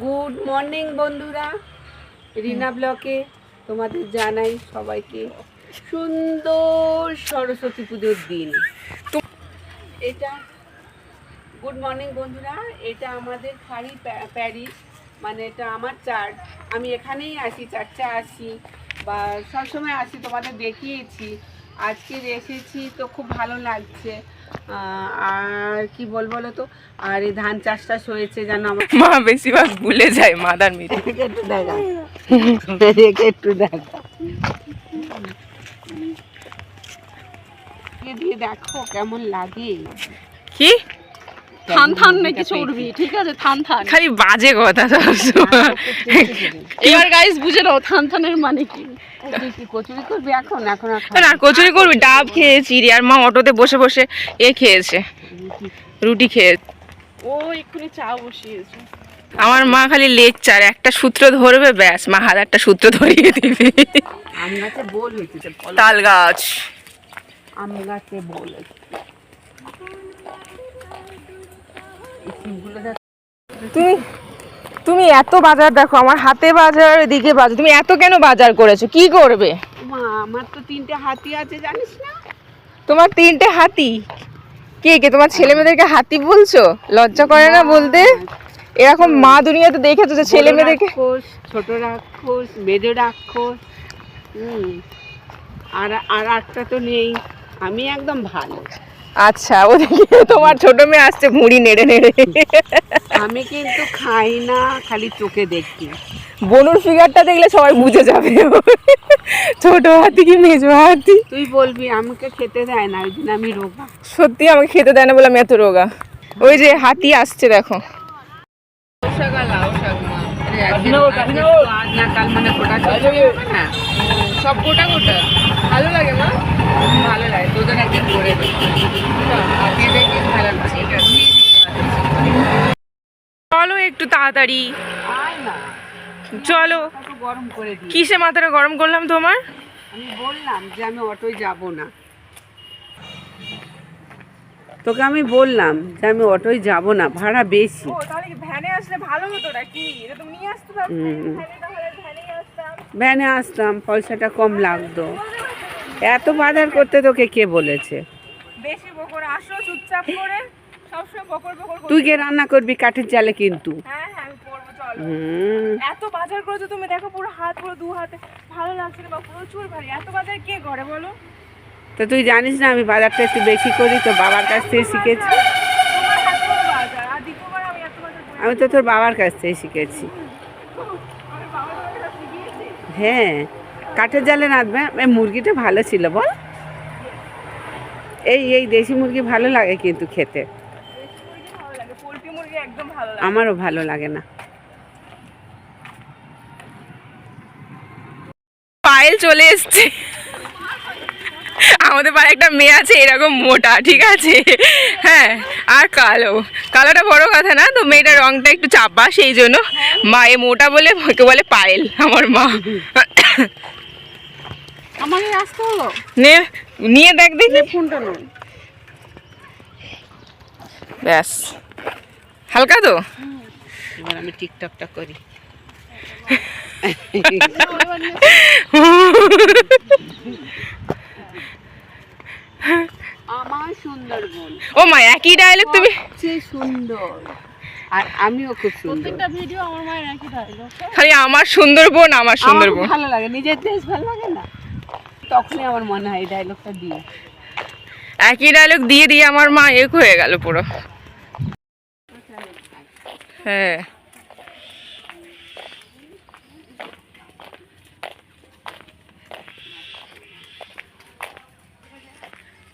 Good morning বন্ধুরা, রিনা ব্লকে তোমাদের জানাই সবাইকে সুন্দর সরস্বতী পুজোর দিন। এটা গুড মর্নিং বন্ধুরা, এটা আমাদের খালি প্যারিস, মানে এটা আমার চার্চ। আমি এখানেই আসি, চার্চে আসি বা সবসময় আসি, তোমাদের দেখিয়েছি। আজকে এসেছি তো খুব ভালো লাগছে। আর কি বলবো তো, আর এই ধান চাষটা হয়েছে জানো, আমার মা বেশিরভাগ ভুলে যায় মাদার মিট। একটু দেখা একটু দেখা দিয়ে দেখো কেমন লাগে। কি থান থান নাকি চড়বি? ঠিক আছে, থান থান, খালি বাজে কথা সবসময়। এবার গাইস বুঝে নাও থান থানের মানে কি। তুই কি কচুরি করবি এখন? এখন আর না কচুরি করবি, ডাব খেয়েছি রে, আর মা অটোতে বসে বসে খেয়েছে, রুটি খেয়েছে। ও এক্ষুনি চা বসিয়েছে। আমার মা খালি লেকচার, একটা সূত্র ধরবে ব্যাস, মা হাজারটা সূত্র ধরিয়ে দিবে। আম গাছে বোল হয়েছে, তাল গাছ, আম গাছে বোল হয়েছে। তুমি তুমি এত বাজার দেখো, আমার হাতে বাজার, এদিকে বাজার, তুমি এত কেন বাজার করেছো? কি করবে? মা আমার তো 3টে হাতি আছে জানিস না? তোমার 3টে হাতি? কে কে তোমার ছেলে মেয়েদেরকে হাতি বলছো? লজ্জা করে না বলতে? এরকম মা দুনিয়াতে দেখেছো যে ছেলে মেয়েদেরকে? ছোট রাক্ষস, মেজ রাক্ষস, আর আর একটা তো নেই। আমি একদম ভালো। আচ্ছা, ওদিকে তোমার ছোট মেয়ে আসছে ভুঁড়ি নেড়ে নেড়ে। আমি কিন্তু খাই না, খালি চোখে দেখি। বনুর ফিগারটা দেখলে সবাই বুঝে যাবে ছোট হাতি কি মেজ হাতি। তুই বলবি আমাকে খেতে দেয় না, ওই দিন আমি রোগা। সত্যি আমাকে খেতে দেয় না বলে আমি এত রোগা। ওই যে হাতি আসছে দেখো। সব গোটা গোটা ভালো লাগে না? ভালো লাগে, তোদের একদিন করে চলো একটু তাড়াতাড়ি চলো। গরম করে দিই। কিসে মাথাটা গরম করলাম তোমার? আমি বললাম যে আমি অটোয় যাব না, তোকে আমি বললাম যে আমি অটোয় যাব না, ভাড়া বেশি। তাহলে ভ্যানে আসলে ভালো হতো নাকি? এটা তুমি নিয়ে আসতে পারতে, ভ্যানে আসতাম। ভ্যানে আসতাম, পয়সাটা কম লাগতো। এত বাজার করতে তোকে কে বলেছে? বেশি বকর, আসো চুপচাপ করে, সবসময় বকর বকর। তুই কে রান্না করবি কাঠের জালে কিন্তু? হ্যাঁ হ্যাঁ আমি করবো, চলো। এত বাজার করেছো তুমি, দেখো পুরো হাত, পুরো 2 হাতে, ভালো লাগছে না বা প্রচুর ভারী। এত বাজার কে করে বলো? তো তুই জানিস না আমি বাজারটা একটু বেশি করি, তো বাবার কাছ থেকে শিখেছি। তোমার হাত পুরো বাজার, আর দ্বিতীয়বার আমি এত বাজার করি। আমি তো তোর বাবার কাছ থেকে শিখেছি। আমি বাবার বাজার শিখিয়েছি। হ্যাঁ, কাঠের জালে রাঁধবে। এই মুরগিটা ভালো ছিল বল? এই দেশি মুরগি ভালো লাগে কিন্তু খেতে। ভালো লাগে, পোল্ট্রি মুরগি একদম ভালো লাগে। আমারও ভালো লাগে না। পায়েল চলে এসছে। আমাদের পাড়ায় একটা মেয়ে আছে এরকম মোটা, ঠিক আছে, হ্যাঁ, আর কালোটা বড় কথা না, তো মেয়েটার রংটা একটু চাপা, সেই জন্য মা এ মোটা বলে ওকে বলে পায়েল, আমার মা। আমাকে আসতে হলো, নিয়ে দেখ দেখি ফোনটা নো। ব্যাস, হালকা তো। এবার আমি টিকটকটা করি। আমার সুন্দরবন, ও মা একই ডায়লগ তুমি। সে সুন্দর, আর আমিও খুব সুন্দর। প্রত্যেকটা ভিডিও আমার মায়ের একই ডায়লগ। খালি আমার সুন্দরবন, আমার সুন্দরবন। ভালো লাগে, নিজের দেশ ভালো লাগে না, তখনই আমার মনে হয় এই ডায়লগটা দিয়ে। একই ডায়লগ দিয়ে দিয়ে আমার মা হয়ে গেল পুরো। হ্যাঁ,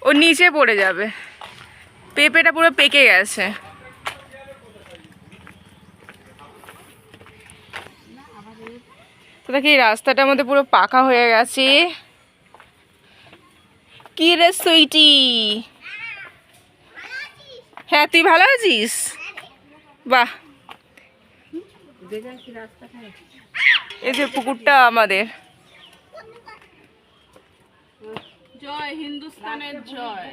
ও নিচে পড়ে যাবে, পেঁপেটা পুরো পেকে গেছে। তো দেখি রাস্তাটার মধ্যে পুরো পাকা হয়ে গেছে। কি রে সুইটি? হ্যাঁ তুই ভালো আছিস? বাহ, এই যে পুকুরটা আমাদের। জয় হিন্দুস্তানের জয়।